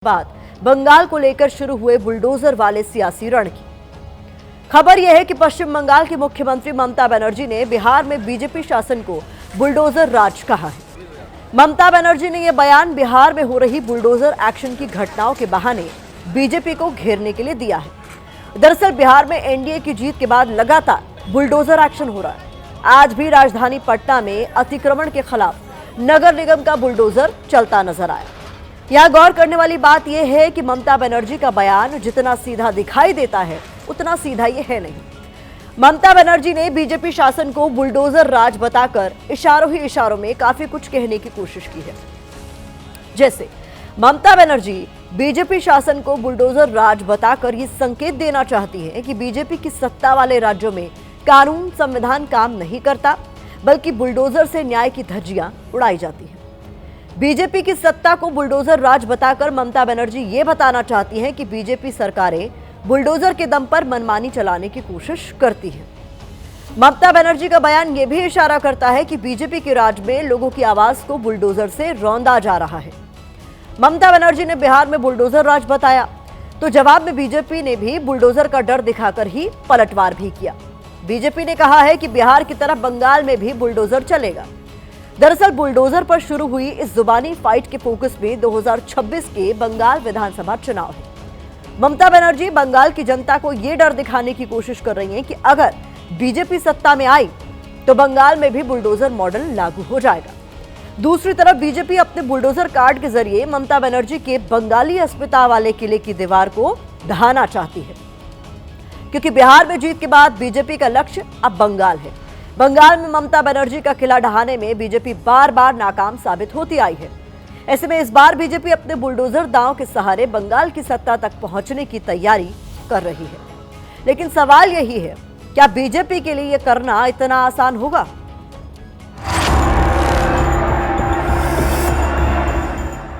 बाद बंगाल को लेकर शुरू हुए बुलडोजर वाले सियासी रण की खबर यह है कि पश्चिम बंगाल की मुख्यमंत्री ममता बनर्जी ने बिहार में बीजेपी शासन को बुलडोजर राज कहा है। ममता बनर्जी ने यह बयान बिहार में हो रही बुलडोजर एक्शन की घटनाओं के बहाने बीजेपी को घेरने के लिए दिया है। दरअसल बिहार में एनडीए की जीत के बाद लगातार बुलडोजर एक्शन हो रहा है। आज भी राजधानी पटना में अतिक्रमण के खिलाफ नगर निगम का बुलडोजर चलता नजर आया। यहां गौर करने वाली बात यह है कि ममता बनर्जी का बयान जितना सीधा दिखाई देता है उतना सीधा ये है नहीं। ममता बनर्जी ने बीजेपी शासन को बुलडोजर राज बताकर इशारों ही इशारों में काफी कुछ कहने की कोशिश की है। जैसे ममता बनर्जी बीजेपी शासन को बुलडोजर राज बताकर ये संकेत देना चाहती है कि बीजेपी की सत्ता वाले राज्यों में कानून संविधान काम नहीं करता, बल्कि बुलडोजर से न्याय की धज्जियां उड़ाई जाती है। बीजेपी की सत्ता को बुलडोजर राज बताकर ममता बनर्जी ये बताना चाहती हैं कि बीजेपी सरकारें बुलडोजर के दम पर मनमानी चलाने की कोशिश करती है। ममता बनर्जी का बयान ये भी इशारा करता है कि बीजेपी के राज में लोगों की आवाज को बुलडोजर से रौंदा जा रहा है। ममता बनर्जी ने बिहार में बुलडोजर राज बताया तो जवाब में बीजेपी ने भी बुलडोजर का डर दिखाकर ही पलटवार भी किया। बीजेपी ने कहा है कि बिहार की तरह बंगाल में भी बुलडोजर चलेगा। दरअसल बुलडोजर पर शुरू हुई इस जुबानी फाइट के फोकस में 2026 के बंगाल विधानसभा चुनाव है। ममता बनर्जी बंगाल की जनता को यह डर दिखाने की कोशिश कर रही हैं कि अगर बीजेपी सत्ता में आई तो बंगाल में भी बुलडोजर मॉडल लागू हो जाएगा। दूसरी तरफ बीजेपी अपने बुलडोजर कार्ड के जरिए ममता बनर्जी के बंगाली अस्मिता वाले किले की दीवार को ढहाना चाहती है, क्योंकि बिहार में जीत के बाद बीजेपी का लक्ष्य अब बंगाल है। बंगाल में ममता बनर्जी का किला ढहाने में बीजेपी बार बार नाकाम साबित होती आई है। ऐसे में इस बार बीजेपी अपने बुलडोजर दांव के सहारे बंगाल की सत्ता तक पहुंचने की तैयारी कर रही है। लेकिन सवाल यही है, क्या बीजेपी के लिए यह करना इतना आसान होगा?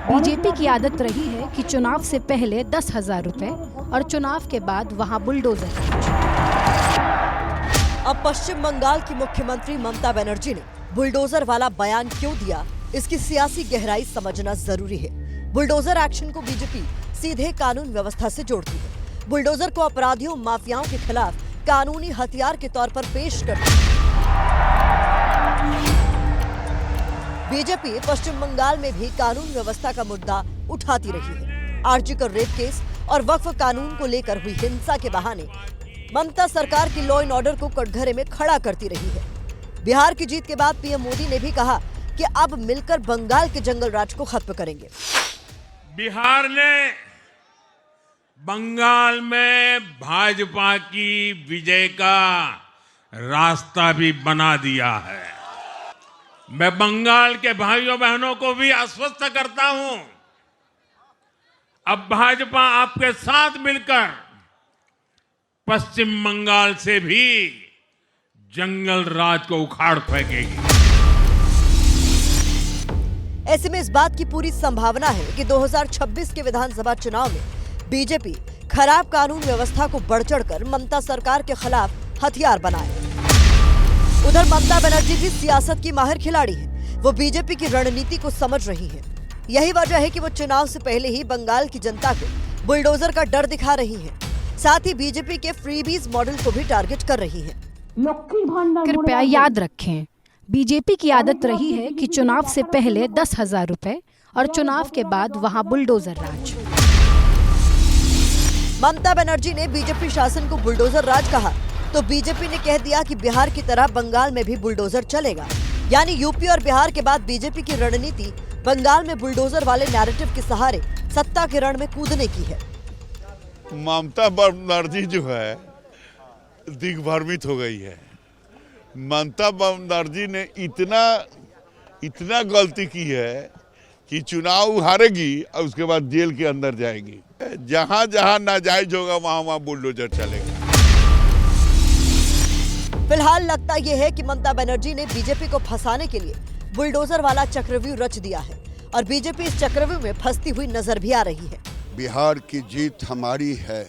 बीजेपी की आदत रही है कि चुनाव से पहले 10,000 रुपए और चुनाव के बाद वहां बुलडोजर। अब पश्चिम बंगाल की मुख्यमंत्री ममता बनर्जी ने बुलडोजर वाला बयान क्यों दिया, इसकी सियासी गहराई समझना जरूरी है। बुलडोजर एक्शन को बीजेपी सीधे कानून व्यवस्था से जोड़ती है। बुलडोजर को अपराधियों माफियाओं के खिलाफ कानूनी हथियार के तौर पर पेश करती है। बीजेपी पश्चिम बंगाल में भी कानून व्यवस्था का मुद्दा उठाती रही है। आर्जिकर रेप केस और वक्फ कानून को लेकर हुई हिंसा के बहाने ममता सरकार की लॉ एंड ऑर्डर को कटघरे में खड़ा करती रही है। बिहार की जीत के बाद पीएम मोदी ने भी कहा कि अब मिलकर बंगाल के जंगल राज को खत्म करेंगे। बिहार ने बंगाल में भाजपा की विजय का रास्ता भी बना दिया है। मैं बंगाल के भाइयों बहनों को भी आश्वस्त करता हूं, अब भाजपा आपके साथ मिलकर पश्चिम बंगाल से भी जंगल राज को उखाड़ फेंकेगी। ऐसे में इस बात की पूरी संभावना है कि 2026 के विधानसभा चुनाव में बीजेपी खराब कानून व्यवस्था को बढ़ चढ़कर ममता सरकार के खिलाफ हथियार बनाए। उधर ममता बनर्जी भी सियासत की माहिर खिलाड़ी है। वो बीजेपी की रणनीति को समझ रही है। यही वजह है कि वो चुनाव से पहले ही बंगाल की जनता को बुलडोजर का डर दिखा रही है। साथ ही बीजेपी के फ्रीबीज मॉडल को भी टारगेट कर रही है। कृपया याद रखें, बीजेपी की आदत रही है कि चुनाव से पहले 10,000 रुपए और चुनाव के बाद वहां बुलडोजर राज। ममता बनर्जी ने बीजेपी शासन को बुलडोजर राज कहा तो बीजेपी ने कह दिया कि बिहार की तरह बंगाल में भी बुलडोजर चलेगा। यानी यूपी और बिहार के बाद बीजेपी की रणनीति बंगाल में बुलडोजर वाले नैरेटिव के सहारे सत्ता के रण में कूदने की है। ममता बनर्जी जो है दिग्भ्रमित हो गई है। ममता बनर्जी ने इतना गलती की है कि चुनाव हारेगी और उसके बाद जेल के अंदर जाएगी। जहां जहां नाजायज होगा वहां वहां बुलडोजर चलेगा। फिलहाल लगता यह है कि ममता बनर्जी ने बीजेपी को फंसाने के लिए बुलडोजर वाला चक्रव्यूह रच दिया है और बीजेपी इस चक्रव्यूह में फंसती हुई नजर भी आ रही है। बिहार की जीत हमारी है,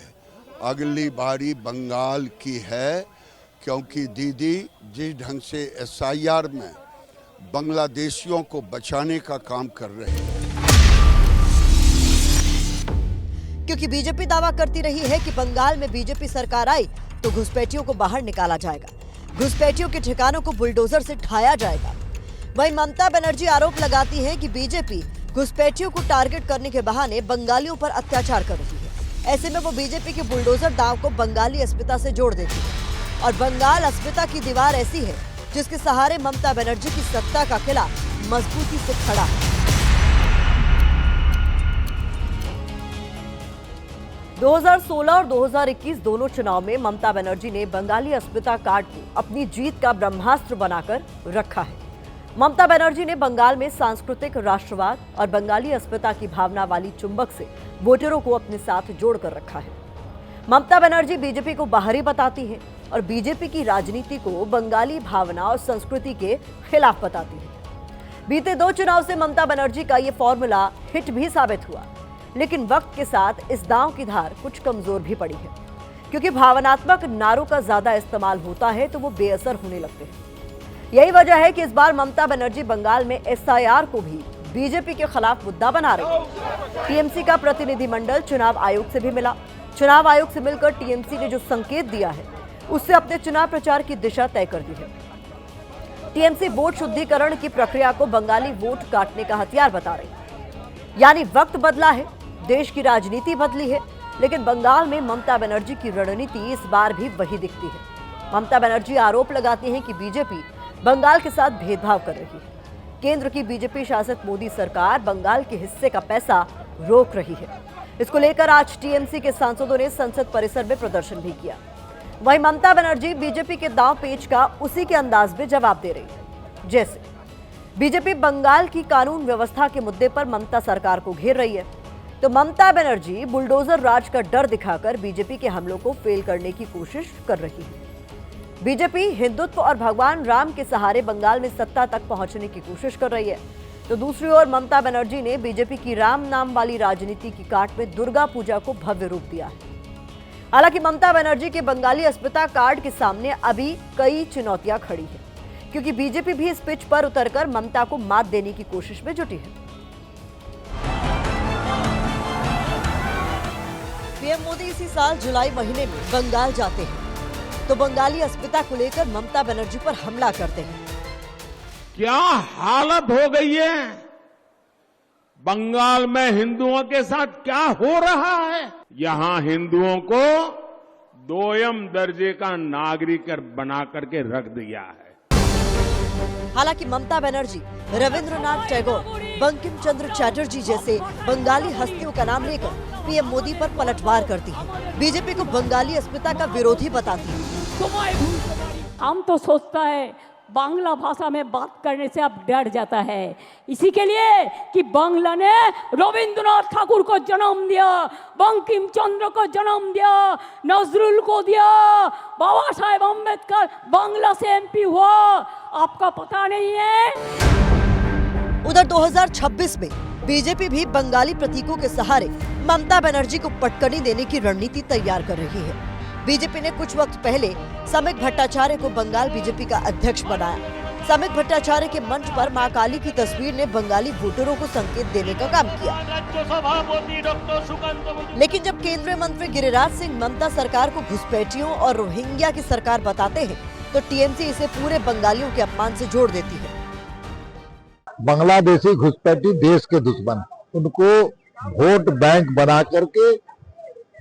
अगली बारी बंगाल की है, क्योंकि दीदी जिस ढंग से एसआईआर में बांग्लादेशियों को बचाने का काम कर रहे हैं, क्योंकि बीजेपी दावा करती रही है कि बंगाल में बीजेपी सरकार आई तो घुसपैठियों को बाहर निकाला जाएगा, घुसपैठियों के ठिकानों को बुलडोजर से ढाया जाएगा। वहीं ममता बनर्जी आरोप लगाती हैं कि बीजेपी घुसपैठियों को टारगेट करने के बहाने बंगालियों पर अत्याचार कर रही है। ऐसे में वो बीजेपी के बुलडोजर दांव को बंगाली अस्मिता से जोड़ देती है और बंगाल अस्मिता की दीवार ऐसी है जिसके सहारे ममता बनर्जी की सत्ता का किला मजबूती से खड़ा है। 2016 और 2021 दोनों चुनाव में ममता बनर्जी ने बंगाली अस्मिता कार्ड को अपनी जीत का ब्रह्मास्त्र बनाकर रखा है। ममता बनर्जी ने बंगाल में सांस्कृतिक राष्ट्रवाद और बंगाली अस्मिता की भावना वाली चुंबक से वोटरों को अपने साथ जोड़कर रखा है। ममता बनर्जी बीजेपी को बाहरी बताती है और बीजेपी की राजनीति को बंगाली भावना और संस्कृति के खिलाफ बताती है। बीते 2 चुनाव से ममता बनर्जी का ये फॉर्मूला हिट भी साबित हुआ, लेकिन वक्त के साथ इस दांव की धार कुछ कमजोर भी पड़ी है, क्योंकि भावनात्मक नारों का ज्यादा इस्तेमाल होता है तो वो बेअसर होने लगते हैं। यही वजह है कि इस बार ममता बनर्जी बंगाल में SIR को भी बीजेपी के खिलाफ मुद्दा बना रही है। टीएमसी का प्रतिनिधिमंडल चुनाव आयोग से भी मिला। चुनाव आयोग से मिलकर टीएमसी ने जो संकेत दिया है उससे अपने चुनाव प्रचार की दिशा तय कर दी है। टीएमसी वोट शुद्धिकरण की प्रक्रिया को बंगाली वोट काटने का हथियार बता रही है। यानी वक्त बदला है, देश की राजनीति बदली है, लेकिन बंगाल में ममता बनर्जी की रणनीति इस बार भी वही दिखती है। ममता बनर्जी आरोप लगाती हैं कि बीजेपी बंगाल के साथ भेदभाव कर रही है। केंद्र की बीजेपी शासित मोदी सरकार बंगाल के हिस्से का पैसा रोक रही है। इसको लेकर आज टीएमसी के सांसदों ने संसद परिसर में प्रदर्शन भी किया। वहीं ममता बनर्जी बीजेपी के दांव पेच का उसी के अंदाज में जवाब दे रही है। जैसे बीजेपी बंगाल की कानून व्यवस्था के मुद्दे पर ममता सरकार को घेर रही है, तो ममता बनर्जी बुलडोजर राज का डर दिखाकर बीजेपी के हमलों को फेल करने की कोशिश कर रही है। बीजेपी हिंदुत्व और भगवान राम के सहारे बंगाल में सत्ता तक पहुंचने की कोशिश कर रही है, तो दूसरी ओर ममता बनर्जी ने बीजेपी की राम नाम वाली राजनीति की काट में दुर्गा पूजा को भव्य रूप दिया है। हालांकि ममता बनर्जी के बंगाली अस्मिता कार्ड के सामने अभी कई चुनौतियां खड़ी हैं, क्योंकि बीजेपी भी इस पिच पर उतरकर ममता को मात देने की कोशिश में जुटी है। पीएम मोदी इसी साल जुलाई महीने में बंगाल जाते हैं तो बंगाली अस्मिता को लेकर ममता बनर्जी पर हमला करते हैं। क्या हालत हो गई है, बंगाल में हिंदुओं के साथ क्या हो रहा है। यहां हिंदुओं को दोयम दर्जे का नागरिक बना करके रख दिया है। हालांकि ममता बनर्जी रविंद्रनाथ टैगोर, बंकिम चंद्र चैटर्जी जैसे बंगाली हस्तियों का नाम लेकर पीएम मोदी पर पलटवार करती है। बीजेपी को बंगाली अस्मिता का विरोधी बताती है। हम तो सोचता है बांग्ला भाषा में बात करने से अब डर जाता है, इसी के लिए कि बांग्ला ने रविंद्रनाथ ठाकुर को जन्म दिया, बंकिम चंद्र को जन्म दिया, नजरुल को दिया, बाबा साहेब अम्बेडकर बांग्ला से MP हुआ, आपका पता नहीं है। उधर 2026 में बीजेपी भी बंगाली प्रतीकों के सहारे ममता बनर्जी को पटकनी देने की रणनीति तैयार कर रही है। बीजेपी ने कुछ वक्त पहले समिक भट्टाचार्य को बंगाल बीजेपी का अध्यक्ष बनाया। समिक भट्टाचार्य के मंच पर मां काली की तस्वीर ने बंगाली वोटरों को संकेत देने का काम किया। लेकिन जब केंद्रीय मंत्री गिरिराज सिंह ममता सरकार को घुसपैठियों और रोहिंग्या की सरकार बताते हैं, तो टीएमसी इसे पूरे बंगालियों के अपमान से जोड़ देती है। बांग्लादेशी घुसपैठी देश के दुश्मन, उनको वोट बैंक बना करके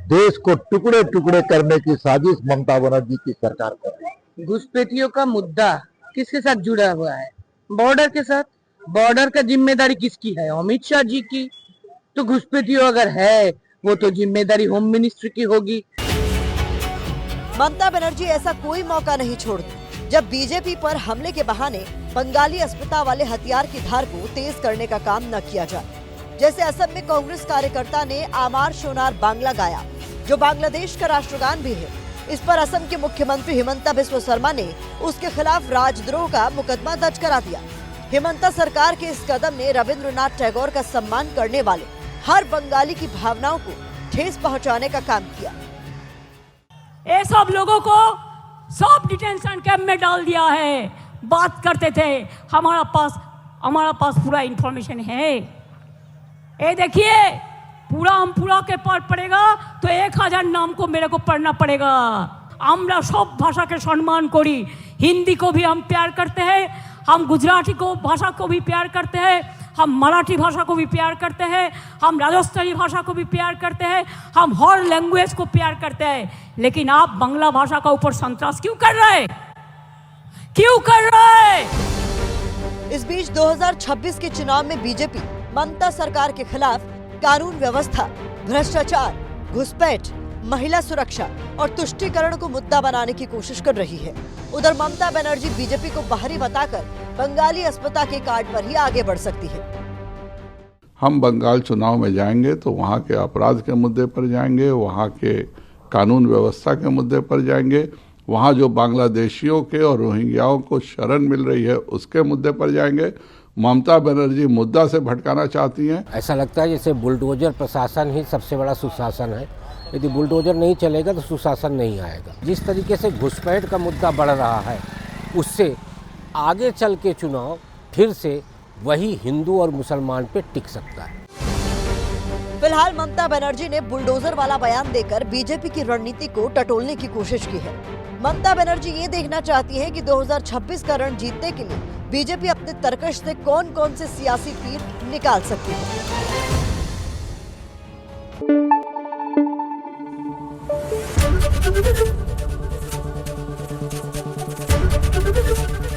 देश को टुकड़े टुकड़े करने की साजिश ममता बनर्जी की सरकार कर रही है। घुसपैठियों का मुद्दा किसके साथ जुड़ा हुआ है? बॉर्डर के साथ। बॉर्डर का जिम्मेदारी किसकी है? अमित शाह जी की। तो घुसपैठियों अगर है वो तो जिम्मेदारी होम मिनिस्ट्री की होगी। ममता बनर्जी ऐसा कोई मौका नहीं छोड़ती जब बीजेपी पर हमले के बहाने बंगाली अस्मिता वाले हथियार की धार को तेज करने का काम न किया जाए। जैसे असम में कांग्रेस कार्यकर्ता ने आमार सोनार बांग्ला गाया, जो बांग्लादेश का राष्ट्रगान भी है। इस पर असम के मुख्यमंत्री हिमंता बिस्वा शर्मा ने उसके खिलाफ राजद्रोह का मुकदमा दर्ज करा दिया। हिमंता सरकार के इस कदम ने रविंद्रनाथ टैगोर का सम्मान करने वाले हर बंगाली की भावनाओं को ठेस पहुंचाने का काम किया। ये सब लोगों को सब डिटेंशन कैंप में डाल दिया है। बात करते थे, हमारा पास पूरा इंफॉर्मेशन है। ये देखिए पूरा के पड़ेगा तो 1000 नाम को मेरे को पढ़ना पड़ेगा। আমরা सब भाषा के सम्मान करी, हिंदी को भी हम प्यार करते हैं, हम गुजराती को भाषा को भी प्यार करते हैं, हम मराठी भाषा को भी प्यार करते हैं, हम राजस्थानी भाषा को भी प्यार करते हैं, हम हर लैंग्वेज को प्यार करते हैं। लेकिन आप बांग्ला भाषा का ऊपर संतरास क्यों कर रहे हैं? क्यों कर रहे हैं? इस बीच 2026 के चुनाव में बीजेपी ममता सरकार के खिलाफ कानून व्यवस्था, भ्रष्टाचार, घुसपैठ, महिला सुरक्षा और तुष्टीकरण को मुद्दा बनाने की कोशिश कर रही है। उधर ममता बनर्जी बीजेपी को बाहरी बताकर बंगाली अस्मिता के कार्ड पर ही आगे बढ़ सकती है। हम बंगाल चुनाव में जाएंगे तो वहाँ के अपराध के मुद्दे पर जाएंगे, वहाँ के कानून व्यवस्था के मुद्दे पर जाएंगे, वहाँ जो बांग्लादेशियों के और रोहिंग्याओं को शरण मिल रही है उसके मुद्दे पर जाएंगे। ममता बनर्जी मुद्दा से भटकाना चाहती हैं। ऐसा लगता है जैसे बुलडोजर प्रशासन ही सबसे बड़ा सुशासन है। यदि बुलडोजर नहीं चलेगा तो सुशासन नहीं आएगा। जिस तरीके से घुसपैठ का मुद्दा बढ़ रहा है उससे आगे चल के चुनाव फिर से वही हिंदू और मुसलमान पे टिक सकता है। फिलहाल ममता बनर्जी ने बुलडोजर वाला बयान देकर बीजेपी की रणनीति को टटोलने की कोशिश की है। ममता बनर्जी ये देखना चाहती है कि 2026 का रण जीतने के लिए बीजेपी अपने तरकश से कौन कौन से सियासी तीर निकाल सकती है।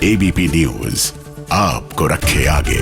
एबीपी न्यूज आपको रखे आगे।